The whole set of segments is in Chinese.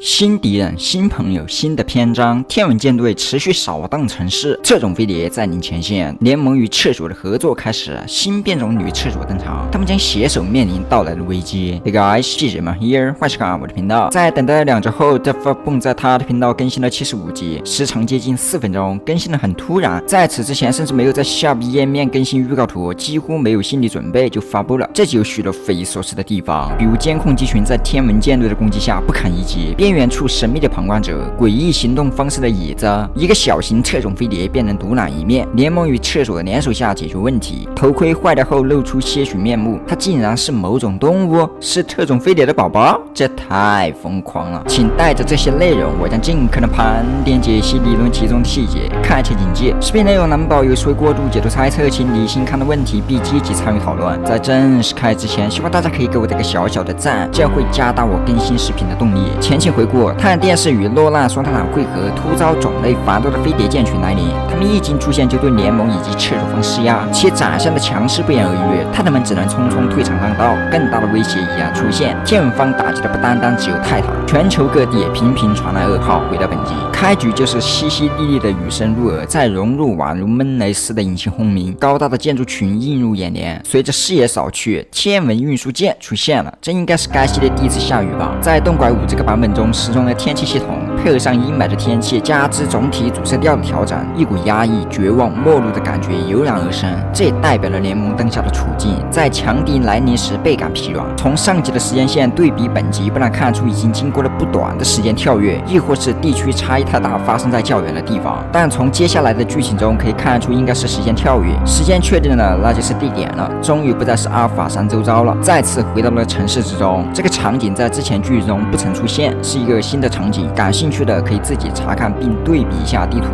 新敌人、新朋友、新的篇章。天文舰队持续扫荡城市，特种飞碟占领前线。联盟与赤足的合作开始，新变种女赤足登场，他们将携手面临到来的危机。Hey guys， 记者们 here， 欢迎收看我的频道。在等待2周后 ，Deathbone 在他的频道更新了75集，时长接近4分钟，更新的很突然。在此之前，甚至没有在 Shop 页面更新预告图，几乎没有心理准备就发布了。这集有许多匪夷所思的地方，比如监控机群在天文舰队的攻击下不堪一击，边缘处神秘的旁观者，诡异行动方式的椅子，一个小型特种飞碟便能独揽一面。联盟与厕所联手下解决问题，头盔坏掉后露出些许面目，它竟然是某种动物，是特种飞碟的宝宝，这太疯狂了！请带着这些内容，我将尽可能盘点解析理论其中的细节，开启警戒。视频内容难保有谁过度解读猜测，请理性看的问题，并积极参与讨论。在正式开之前，希望大家可以给我这个小小的赞，这样会加大我更新视频的动力。前情回顾，泰坦电视与洛纳双塔坦会合，突遭种类繁多的飞碟舰群来临，他们一经出现就对联盟以及赤足方施压，其展现的强势不言而喻，泰坦们只能匆匆退场让道。更大的威胁已然出现，天文方打击的不单单只有泰坦，全球各地也频频传来噩耗。回到本集，开局就是淅淅沥沥的雨声入耳，再融入宛如闷雷似的引擎轰鸣，高大的建筑群映入眼帘。随着视野扫去，天文运输舰出现了，这应该是该系列第一次下雨吧。在动拐5这个版本中，使用了天气系统，配合上阴霾的天气，加之总体主色调的调整，一股压抑、绝望、末路的感觉油然而生。这也代表了联盟当下的处境，在强敌来临时倍感疲软。从上集的时间线对比本集，不难看出已经经过了不短的时间跳跃，亦或是地区差异太大，发生在较远的地方。但从接下来的剧情中可以看出，应该是时间跳跃。时间确定了，那就是地点了，终于不再是阿尔法山周遭了，再次回到了城市之中。这个场景在之前剧中不曾出现，是一个新的场景。感兴趣的可以自己查看并对比一下地图。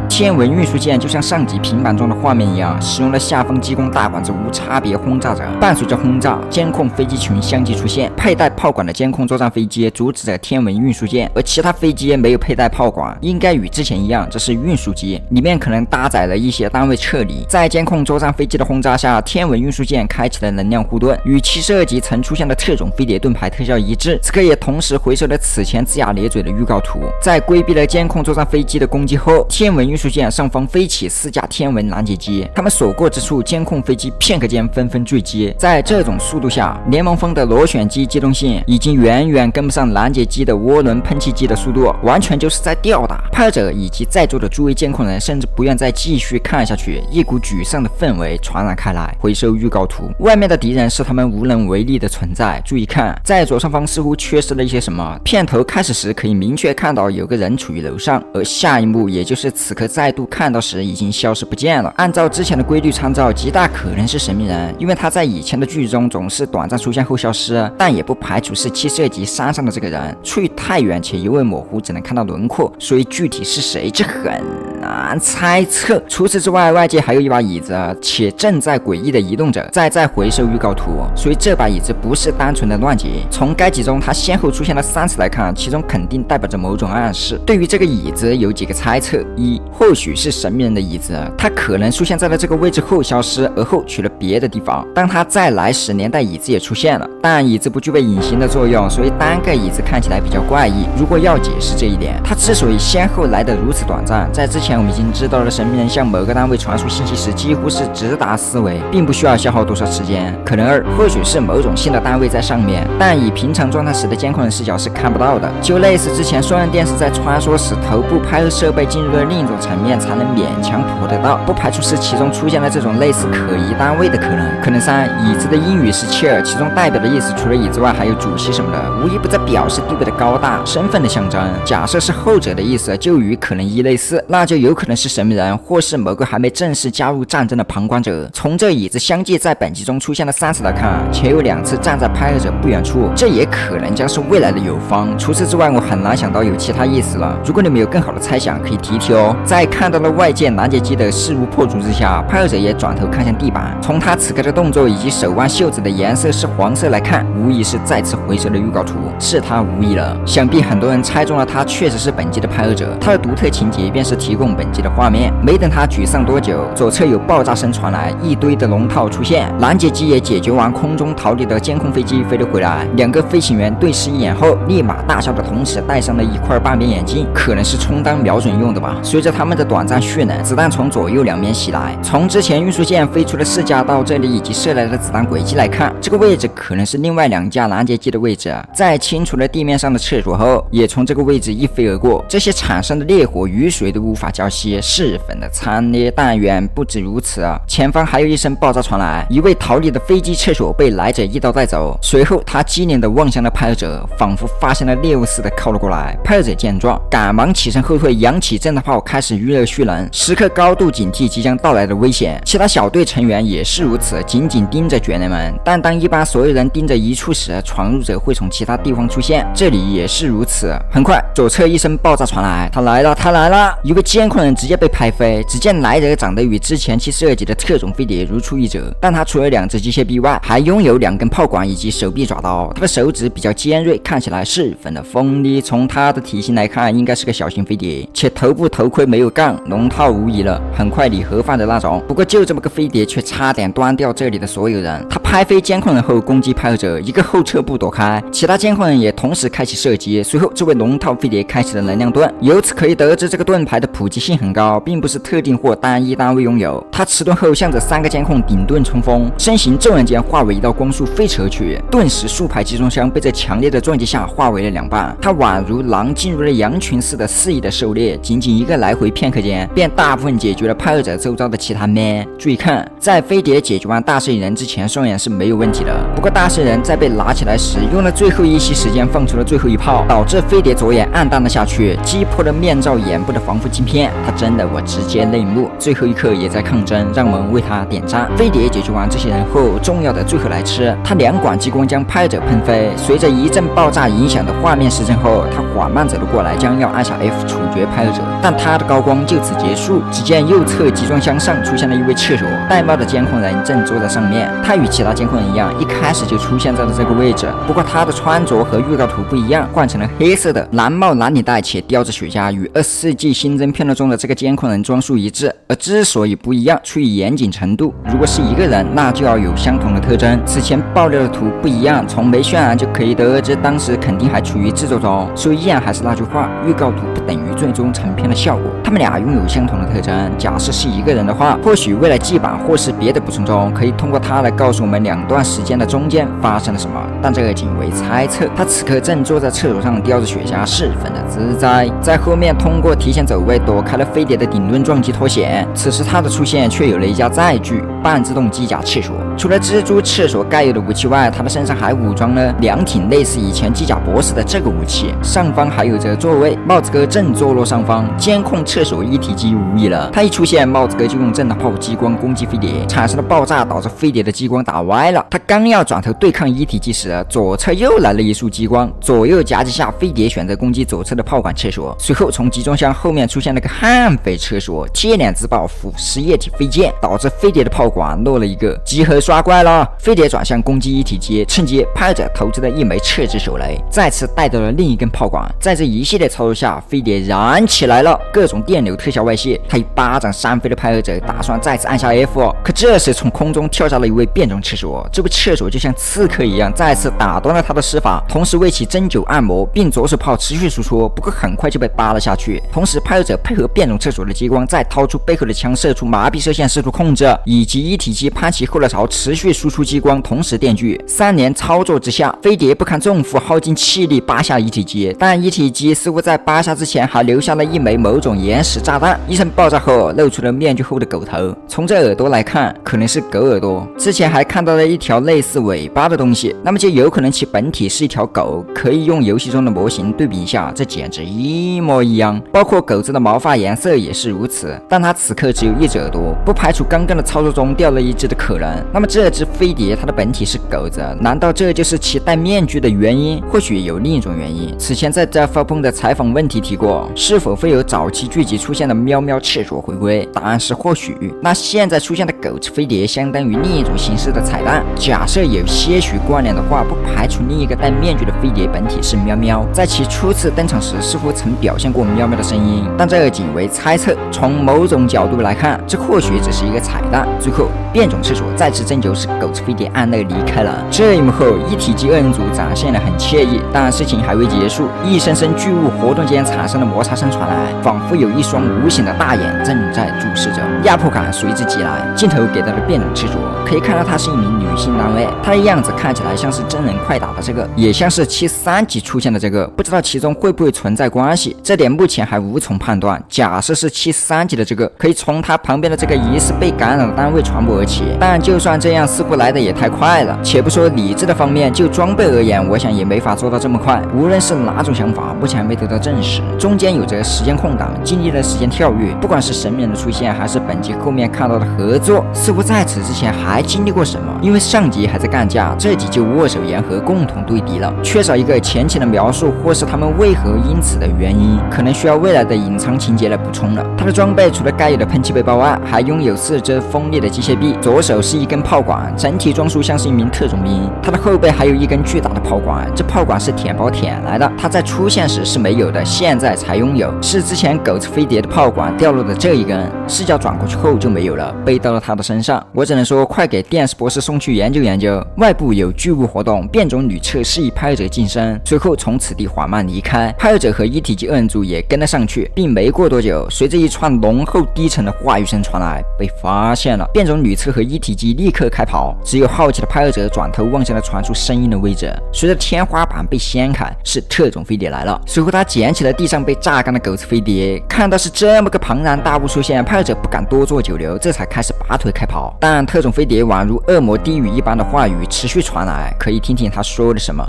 天文运输舰就像上集平板中的画面一样，使用了下方激光大管子无差别轰炸着。伴随着轰炸，监控飞机群相继出现，佩戴炮管的监控作战飞机阻止着天文运输舰，而其他飞机没有佩戴炮管，应该与之前一样，这是运输机，里面可能搭载了一些单位撤离。在监控作战飞机的轰炸下，天文运输舰开启了能量护盾，与72集曾出现的特种飞碟盾牌特效一致。此刻也同时回收了此前龇牙咧嘴的预告图。在规避了监控作战飞机的攻击后，天文运输舰上方飞起4架天文拦截机，他们所过之处，监控飞机片刻间纷纷坠机。在这种速度下，联盟方的螺旋机机动性已经远远跟不上拦截机的涡轮喷气机的速度，完全就是在吊打。拍者以及在座的诸位监控人甚至不愿再继续看下去，一股沮丧的氛围传染开来。回收预告图，外面的敌人是他们无能为力的存在。注意看，在左上方似乎缺失了一些什么。片头开始时可以明确看到有个人处于楼上，而下一幕也就是此刻再度看到时已经消失不见了。按照之前的规律参照，极大可能是神秘人，因为他在以前的剧中总是短暂出现后消失，但也不排除是72集山上的这个人。处于太远且尤为模糊，只能看到轮廓，所以具体是谁这很难猜测。除此之外，外界还有一把椅子，且正在诡异的移动着。再回收预告图，所以这把椅子不是单纯的乱截。从该集中它先后出现了3次来看，其中肯定代表着某种暗示。对于这个椅子有几个猜测：一，或许是神秘人的椅子，它可能出现在了这个位置后消失，而后去了别的地方。当它再来时，连带椅子也出现了，但椅子不具备隐形的作用，所以单个椅子看起来比较怪异。如果要解释这一点，它之所以先后来得如此短暂，在之前我们已经知道了神秘人向某个单位传输信息时几乎是直达思维，并不需要消耗多少时间。可能2，或许是某种新的单位在上面，但以平常状态时的监控人视角是看不到的，就类似之前双人电视在穿梭时头部拍摄设备进入了另一种层面才能勉强捕得到，不排除是其中出现了这种类似可疑单位的可能。可能3，椅子的英语是 chair， 其中代表的意思除了椅子外还有主席什么的，无一不在表示地位的高大、身份的象征。假设是后者的意思，就与可能1类似，那就有可能是神秘人，或是某个还没正式加入战争的旁观者。从这椅子相继在本集中出现了3次来看，且有2次站在拍摄者不远处，这也可能将是未来的友方。除此之外，我很难想到有其他意思了。如果你们有更好的猜想，可以提提哦。在看到了外界拦截机的势如破竹之下，拍摄者也转头看向地板，从他此刻的动作以及手腕袖子的颜色是黄色来看，无疑是再次回收的预告图，是他无疑了。想必很多人猜中了他确实是本集的拍摄者，他的独特情节便是提供动本机的画面。没等他沮丧多久，左侧有爆炸声传来，一堆的龙套出现，拦截机也解决完空中逃离的监控飞机飞了回来。两个飞行员对视一眼后，立马大笑的同时戴上了一块半边眼镜，可能是充当瞄准用的吧。随着他们的短暂蓄能，子弹从左右两面袭来。从之前运输舰飞出的视角到这里以及射来的子弹轨迹来看，这个位置可能是另外2架拦截机的位置。在清除了地面上的厕所后，也从这个位置一飞而过。这些产生的烈火雨水都无法浇熄，十分的惨烈。但远不止如此，前方还有一声爆炸传来，一位逃离的飞机厕所被来者一刀带走。随后他机灵地望向了派尔者，仿佛发现了猎物似的靠了过来。派尔者见状，赶忙起身后退，扬起震弹炮开始预热蓄能，时刻高度警惕即将到来的危险。其他小队成员也是如此，紧紧盯着卷帘门。但当一般所有人盯着一处时，闯入者会从其他地方出现，这里也是如此。很快，左侧一声爆炸传来，他来了，他来了！一位监控人直接被拍飞。只见来者长得与之前期设计的特种飞碟如出一辙，但他除了2只机械臂外，还拥有2根炮管以及手臂爪刀。他的手指比较尖锐，看起来十分的锋利。从他的体型来看，应该是个小型飞碟，且头部头盔没有杠，龙套无疑了，很快理盒饭的那种。不过就这么个飞碟，却差点端掉这里的所有人。他拍飞监控人后攻击派尔者，一个后撤步躲开，其他监控人也同时开启射击。随后这位龙套飞碟开启了能量盾，由此可以得知这个盾牌的普及性很高，并不是特定或单一单位拥有。他持盾后向着3个监控顶盾冲锋，身形骤然间化为一道光束飞驰而去，顿时数排集装箱被这强烈的撞击下化为了2半。他宛如狼进入了羊群似的肆意的狩猎，仅仅一个来回片刻间，便大部分解决了派尔者周遭的其他 man。注意看，在飞碟解决完大摄影人之前，双眼是没有问题的。不过大摄影人在被拿起来时，用了最后一息时间放出了最后一炮，导致飞碟左眼暗淡了下去，击破了面罩眼部的防护镜片。他真的，我直接泪目。最后一刻也在抗争，让我们为他点赞。飞碟解决完这些人后，重要的最后来吃。他2管激光将派尔者喷飞，随着一阵爆炸影响的画面失真后，他缓慢走了过来，将要按下 F 处决派尔者，但他的高光就此结束。只见右侧集装箱上出现了一位厕所，戴帽的监控人正坐在上面。他与其他监控人一样，一开始就出现在了这个位置。不过他的穿着和预告图不一样，换成了黑色的蓝帽蓝领带，且叼着雪茄，与24世纪新增片段中的这个监控人装束一致。而之所以不一样，出于严谨程度。如果是一个人，那就要有相同的特征。此前爆料的图不一样，从没渲染就可以得知，当时肯定还处于制作中。所以依然还是那句话，预告图不等于最终成片的效果。他们俩拥有相同的特征。假设是一个人的话，或许为了记版或是别的补充中，可以通过他来告诉我们2段时间的中间发生了什么。但这个仅为猜测。他此刻正坐在厕所上叼着雪茄，十分的自在。在后面通过提前走位躲开了飞碟的顶盾撞击脱险。此时他的出现却有了一架载具半自动机甲厕所。除了蜘蛛厕所该有的武器外，他的身上还武装了2挺类似以前机甲博士的这个武器。上方还有着座位，帽子哥正坐落上方，监控厕所一体机无疑了。他一出现，帽子哥就用震荡炮激光攻击飞碟，产生了爆炸，导致飞碟的激光打歪了。他刚要转头对抗一体机时，左侧又来了一束激光，左右夹击下，飞碟选择攻击左侧的炮管厕所。随后从集装箱后面出现了个悍匪厕所，接连自爆腐蚀液体飞溅，导致飞碟的炮管落了一个。集合刷怪了，飞碟转向攻击一体机，趁机拍着投掷了一枚撤制手雷，再次带到了另一根炮管。在这一系列操作下，飞碟燃起来了，各种电流特效外泄。他一巴掌扇飞了拍尔者，打算再次按下 F， 可这时从空中跳下了一位变种厕所，这位厕所就像刺客一样，再次打断了他的施法，同时为其针灸按摩，并左手炮持续输出，不过很快就被扒了下去。同时拍尔者配合变种厕所的激光，再掏出背后的枪射出麻痹射线试图控制，以及一体机攀其后来槽持续输出激光，同时电锯。3连操作之下，飞碟不堪重负，耗尽气力扒下一体机，但一体机似乎在扒下之前还留下了一枚某种延时炸弹。一声爆炸后，露出了面具后的狗头，从这耳朵来看，可能是狗耳朵。之前还看到了一条类似尾巴的东西，那么就有可能其本体是一条狗。可以用游戏中的模型对比一下，这简直一模一样，包括狗子的毛发颜色也是如此。但它此刻只有1只耳朵，不排除刚刚的操作中掉了1只的可能。那么这只飞碟它的本体是狗子，难道这就是其戴面具的原因？或许有另一种原因。此前在 Jaffa 的采访问题提过是否会有早期剧集出现的喵喵赤足回归，答案是或许。那现在出现的狗子飞碟相当于另一种形式的彩蛋，假设有些许关联的话，不排除另一个戴面具的飞碟本体是喵喵，在其初次登场时似乎曾表现过喵喵的声音，但这仅为猜测。从某种角度来看，这或许只是一个彩蛋。最后，变种厕所再次征求，使狗子飞碟安乐离开了。这一幕后，一体机二人组展现得很惬意，但事情还未结束，一声声巨物活动间产生的摩擦声传来，仿佛有一双无形的大眼正在注视着，压迫感随之即来。镜头给到了变种厕所，可以看到她是一名女性单位，她的样子看起来像是真人快打的这个，也像是73集出现的这个，不知道其中会不会存在关系，这点目前还无从判断。假设是73集的这个，可以从他旁边的这个疑似被感染的单位传播而起，但就算这样，似乎来的也太快了。且不说理智的方面，就装备而言，我想也没法做到这么快。无论是哪种想法，目前还没得到证实。中间有着时间空档，经历了时间跳跃，不管是神明的出现，还是本集后面看到的合作，似乎在此之前还经历过什么。因为上集还在干架，这集就握手言和，共同对敌了，缺少一个前期的描述，或是他们为何因此的原因，可能需要未来的隐藏情节来补充了。他的装备除了该有的喷气背包外，还拥有4只锋利的机械臂，左手是一根炮管，整体装束像是一名特种兵。他的后背还有一根巨大的炮管，这炮管是舔包舔来的，他在出现时是没有的，现在才拥有，是之前狗子飞碟的炮管掉落的这一根，视角转过去后就没有了，背到了他的身上。我只能说，快给电视博士送去研究研究。外部有巨物活动，变种女厕示意拍者晋升，随后从此地缓慢离开，拍者和一体机二人组也跟了上去，并没过多久，随着一串浓厚低沉的话语声传来，被发现了。变种女厕和一体机立刻开跑，只有好奇的拍者转头望向了传出声音的位置。随着天花板被掀开，是特种飞碟来了。随后他捡起了地上被榨干的狗子飞碟，看到是这么个庞然大物出现，拍者不敢多做久留，这才开始拔腿开跑。但特种飞碟宛如恶魔低语一般的话语持续传来，可以听听他说了什么。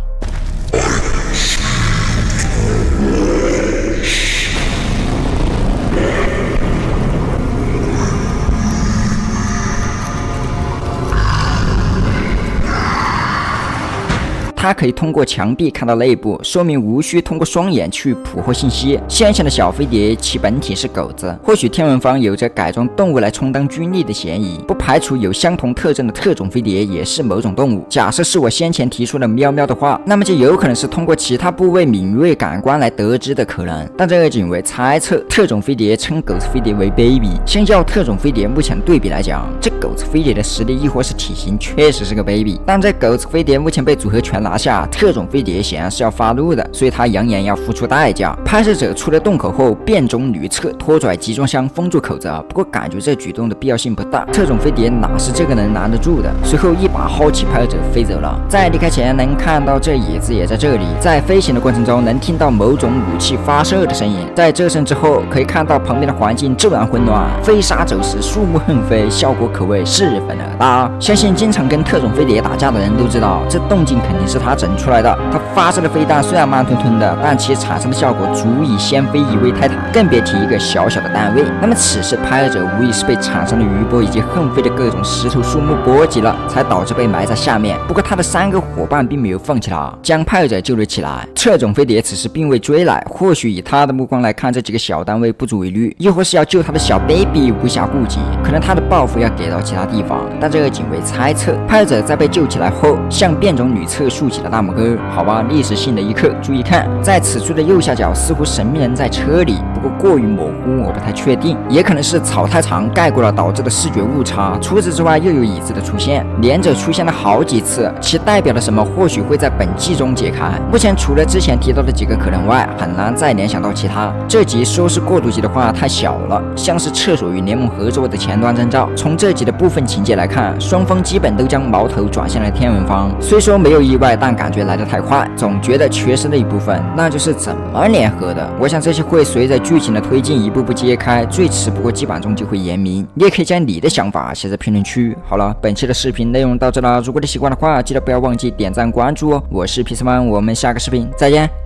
它可以通过墙壁看到内部，说明无需通过双眼去捕获信息。先前的小飞碟其本体是狗子，或许天文方有着改装动物来充当军力的嫌疑，不排除有相同特征的特种飞碟也是某种动物。假设是我先前提出的喵喵的话，那么就有可能是通过其他部位敏锐感官来得知的可能，但这个仅为猜测。特种飞碟称狗子飞碟为 baby， 相较特种飞碟目前对比来讲，这狗子飞碟的实力亦或是体型确实是个 baby， 但这狗子飞碟目前被组合拳拿下，特种飞碟显然是要发怒的，所以他扬言要付出代价。拍摄者出了洞口后，变种女厕拖拽集装箱封住口子，不过感觉这举动的必要性不大，特种飞碟哪是这个能拦得住的？随后一把薅起拍摄者飞走了。在离开前能看到这椅子也在这里，在飞行的过程中能听到某种武器发射的声音，在这声之后可以看到旁边的环境骤然混乱，飞沙走石，树木横飞，效果可谓十分的大。相信经常跟特种飞碟打架的人都知道，这动静肯定是他整出来的。他发射的飞弹虽然慢吞吞的，但其产生的效果足以掀飞一位泰坦，更别提一个小小的单位。那么此时拍摄者无疑是被产生的余波以及横飞的各种石头树木波及了，才导致被埋在下面。不过他的3个伙伴并没有放弃他，将拍摄者救了起来。特种飞碟此时并未追来，或许以他的目光来看，这几个小单位不足为虑，亦或是要救他的小 baby 无暇顾及，可能他的报复要给到其他地方，但这个仅为猜测。拍摄者在被救起来后，向变种女厕竖起了大拇哥。好吧，历史性的一刻，注意看，在此处的右下角似乎神秘人在车里，不过过于模糊，我不太确定，也可能是草太长盖过了导致的视觉误差。除此之外，又有椅子的出现，连着出现了好几次，其代表了什么，或许会在本季中解开。目前除了之前提到的几个可能外，很难再联想到其他。这集说是过渡集的话太小了，像是厕所与联盟合作的前端征兆。从这集的部分情节来看，双方基本都将矛头转向了天文方，虽说没有意外，但感觉来得太快，总觉得缺失了一部分，那就是怎么联合的。我想这些会随着剧情的推进一步步揭开，最迟不过季版中就会言明。你也可以将你的想法写在评论区。好了，本期的视频内容到这了，如果你喜欢的话，记得不要忘记点赞关注哦。我是 PC Man，我们下个视频再见。